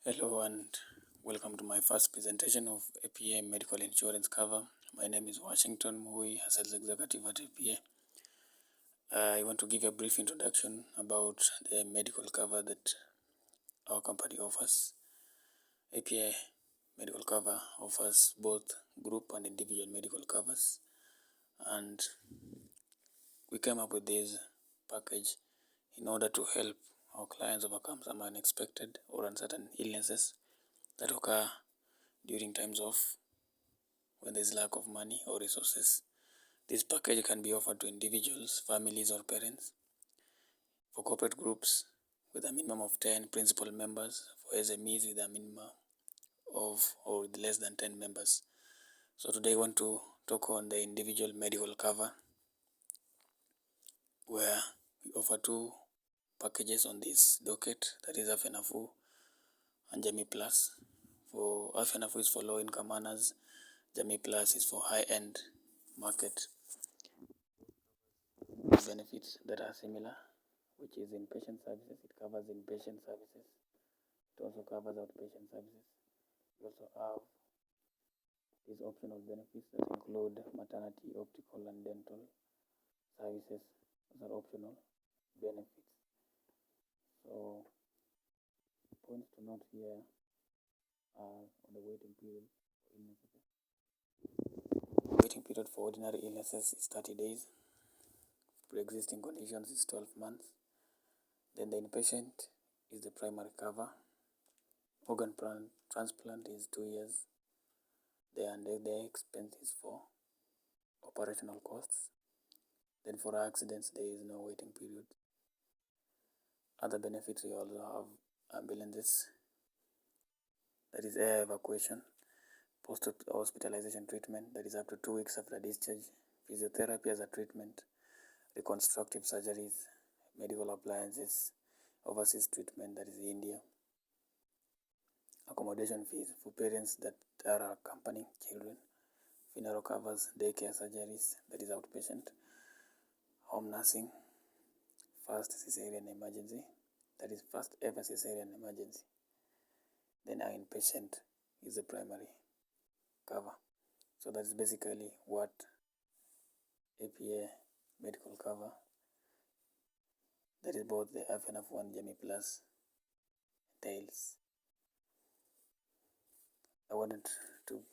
Hello and welcome to my first presentation of APA Medical Insurance Cover. My name is Washington Mui, a sales executive at APA. I want to give a brief introduction about the medical cover that our company offers. APA Medical Cover offers both group and individual medical covers, and we came up with this package in order to help our clients overcome some unexpected or uncertain illnesses that occur during times of when there is lack of money or resources. This package can be offered to individuals, families, or parents, for corporate groups with a minimum of 10 principal members, for SMEs with a minimum of or with less than 10 members. So today I want to talk on the individual medical cover, where we offer two packages on this docket, that is Afya Nafuu and Jamii Plus. For Afya Nafuu is for low income earners, Jamii Plus is for high end market. Benefits that are similar, which is inpatient services. It covers inpatient services. It also covers outpatient services. We also have these optional benefits that include maternity, optical, and dental services. Those are optional benefits. So, points to note here are on the waiting period for illnesses. Waiting period for ordinary illnesses is 30 days. Pre-existing conditions is 12 months. Then the inpatient is the primary cover. Organ transplant is 2 years. The expense is for operational costs. Then for accidents, there is no waiting period. Other benefits, we also have ambulances, that is air evacuation, post-hospitalization treatment, that is up to 2 weeks after discharge, physiotherapy as a treatment, reconstructive surgeries, medical appliances, overseas treatment, that is India, accommodation fees for parents that are accompanying children, funeral covers, daycare surgeries, that is outpatient, home nursing, first cesarean emergency, that is first ever cesarean emergency. Then our inpatient is the primary cover. So that's basically what APA medical cover, that is both the Afya Nafuu and Jamii Plus, entails. I wanted to,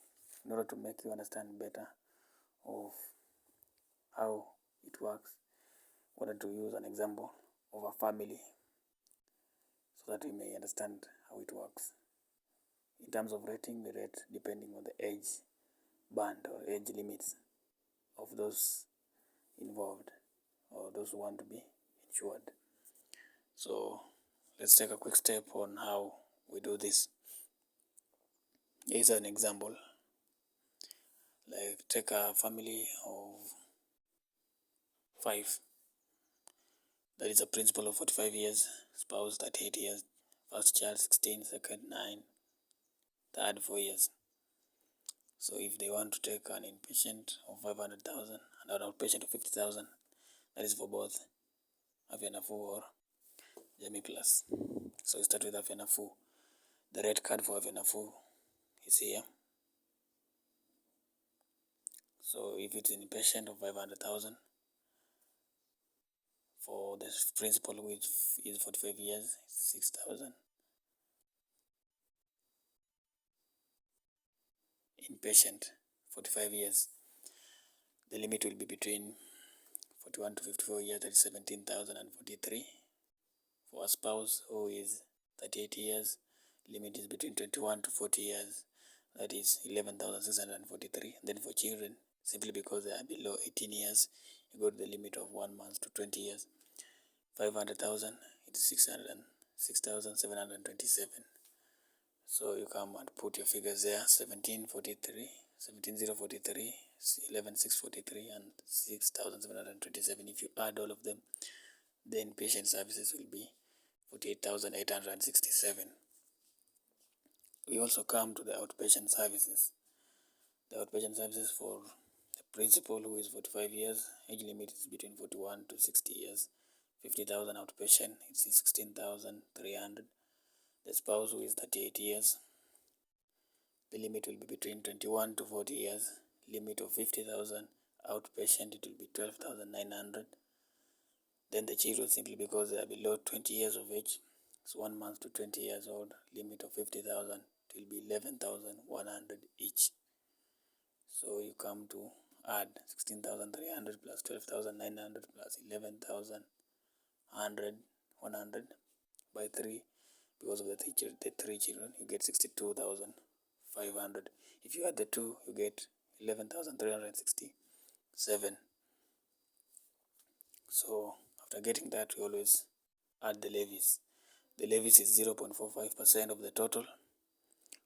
in order to make you understand better of how it works, I wanted to use an example of a family so that we may understand how it works. In terms of rating, we rate depending on the age band or age limits of those involved or those who want to be insured. So let's take a quick step on how we do this. Here's an example. Like, take a family of 5. That is a principal of 45 years, spouse 38 years, first child 16, second 9, third 4 years. So if they want to take an inpatient of 500,000 and an outpatient of 50,000, that is for both Afya Nafuu or Jamii Plus. So we start with Afya Nafuu. The red card for Afya Nafuu is here. So if it's an inpatient of 500,000 for the principal, which is 45 years, 6,000. Inpatient 45 years, the limit will be between 41 to 54 years, that is 17,043. For a spouse who is 38 years, limit is between 21 to 40 years, that is 11,643. Then for children, simply because they are below 18 years, you go to the limit of 1 month to 20 years. 500,000, it is 6,727. So you come and put your figures there: 17,043, 11,643, and 6,727. If you add all of them, the inpatient services will be 48,867. We also come to the outpatient services. The outpatient services for the principal, who is 45 years, age limit is between 41 to 60 years. 50,000 outpatient, it's 16,300. The spouse who is 38 years, the limit will be between 21 to 40 years. Limit of 50,000. Outpatient, it will be 12,900. Then the children, simply because they are below 20 years of age, it's 1 month to 20 years old. Limit of 50,000, it will be 11,100 each. So you come to add 16,300 plus 12,900 plus 11,100 by 3, because of the three children, you get 62,500. If you add the 2, you get 11,367. So after getting that, we always add the levies. The levies is 0.45% of the total,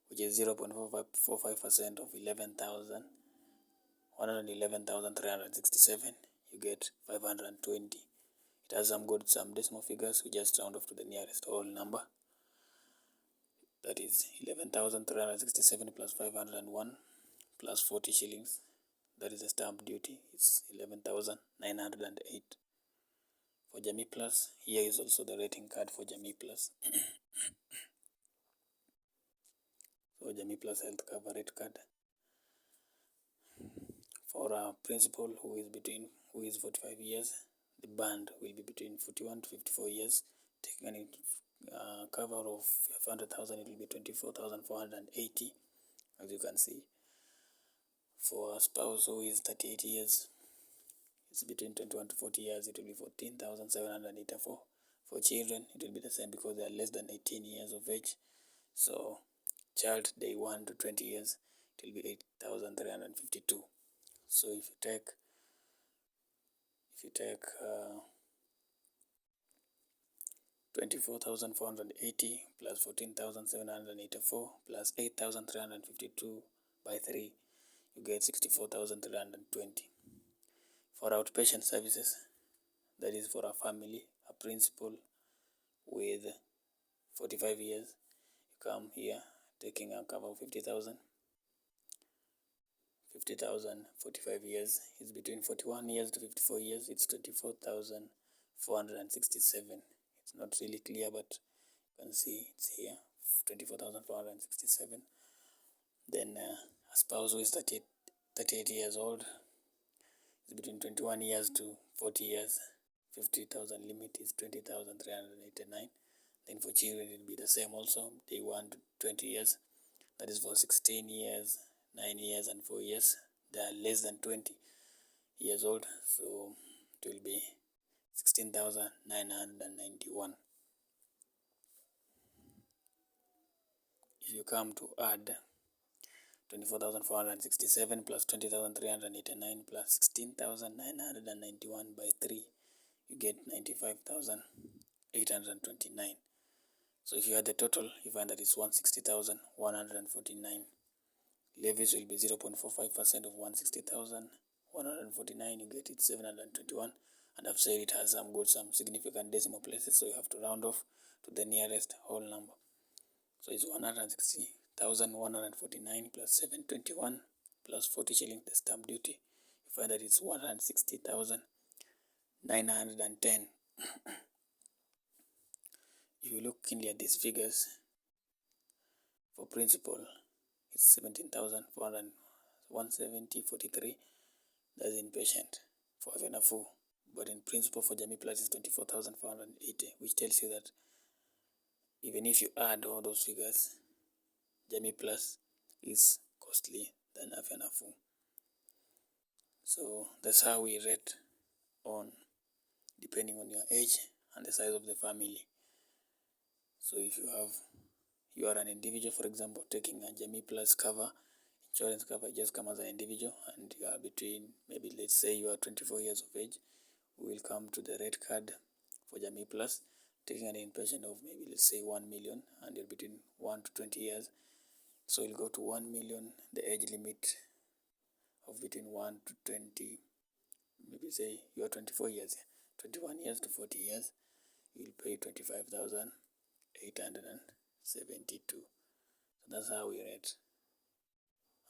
which is 0.45% of 111,367. You get 520. It has some decimal figures. We just round off to the nearest whole number. That is 11,367 plus 501 plus 40 shillings. That is the stamp duty. It's 11,908. For Jamii Plus, here is also the rating card for Jamii Plus. So Jamii Plus health cover rate card. For a principal who is 45 years, the band will be between 41 to 54 years. Taking a cover of 500,000, it will be 24,480, as you can see. For a spouse who is 38 years, it's between 21 to 40 years, it will be 14,784. For children, it will be the same because they are less than 18 years of age. So child day 1 to 20 years, it will be 8,352. So if you take 24,480 plus 14,784 plus 8,352 by 3, you get 64,320. For outpatient services, that is for a family, a principal with 45 years, you come here taking a cover of 50,000. 45 years is between 41 years to 54 years. It's 24,467. It's not really clear, but you can see it's here, 24,467. Then a spouse who is 38 years old is between 21 years to 40 years. 50,000 limit is 20,389. Then for children, it will be the same also, day 1 to 20 years. That is for 16 years, 9 years, and 4 years. They are less than 20 years old, so it will be 16,991. If you come to add 24,467 plus 20,389 plus 16,991 by 3, you get 95,829. So if you add the total, you find that it's 160,149. Levies will be 0.45% of 160,149. You get it 721. And I've said it has some significant decimal places, so you have to round off to the nearest whole number. So it's 160,149 plus 721 plus 40 shillings, the stamp duty. You find that it's 160,910. If you look keenly at these figures, for principal, it's 17,170.43. That's inpatient for Avenafu. But in principal for Jamii Plus is 24,480, which tells you that even if you add all those figures, Jamii Plus is costly than Avenafu. So that's how we rate on, depending on your age and the size of the family. So if you are an individual, for example, taking a Jamii Plus cover, insurance cover, just come as an individual, and you are between, maybe let's say you are 24 years of age, we will come to the rate card for Jamii Plus, taking an inpatient of maybe let's say 1 million, and you're between 1 to 20 years. So you'll go to 1 million, the age limit of between 1 to 20, maybe say you are 24 years, 21 years to 40 years, you'll pay 25,872. So that's how we rate.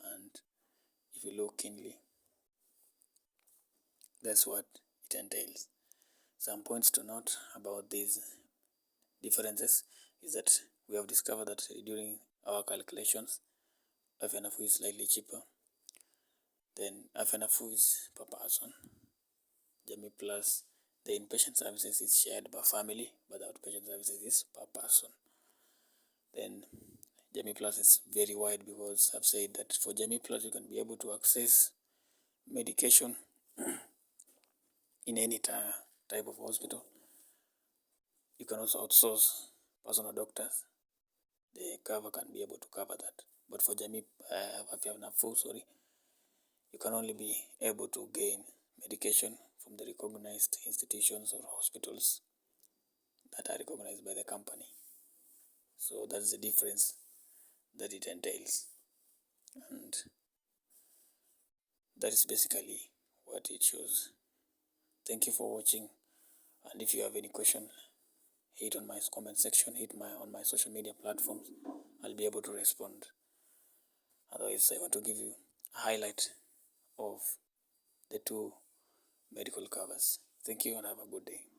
And if you look keenly, that's what it entails. Some points to note about these differences is that we have discovered that during our calculations, FNFU is slightly cheaper. Then FNFU is per person. Jamii Plus, the inpatient services is shared by family, but the outpatient services is per person. Then Jamii Plus is very wide because I've said that for Jamii Plus you can be able to access medication in any type of hospital. You can also outsource personal doctors. The cover can be able to cover that. But for Jamii Afya Nafuu, you can only be able to gain medication from the recognized institutions or hospitals that are recognized by the company. So that's the difference that it entails. And that is basically what it shows. Thank you for watching. And if you have any question, hit on my comment section, on my social media platforms. I'll be able to respond. Otherwise, I want to give you a highlight of the two medical covers. Thank you and have a good day.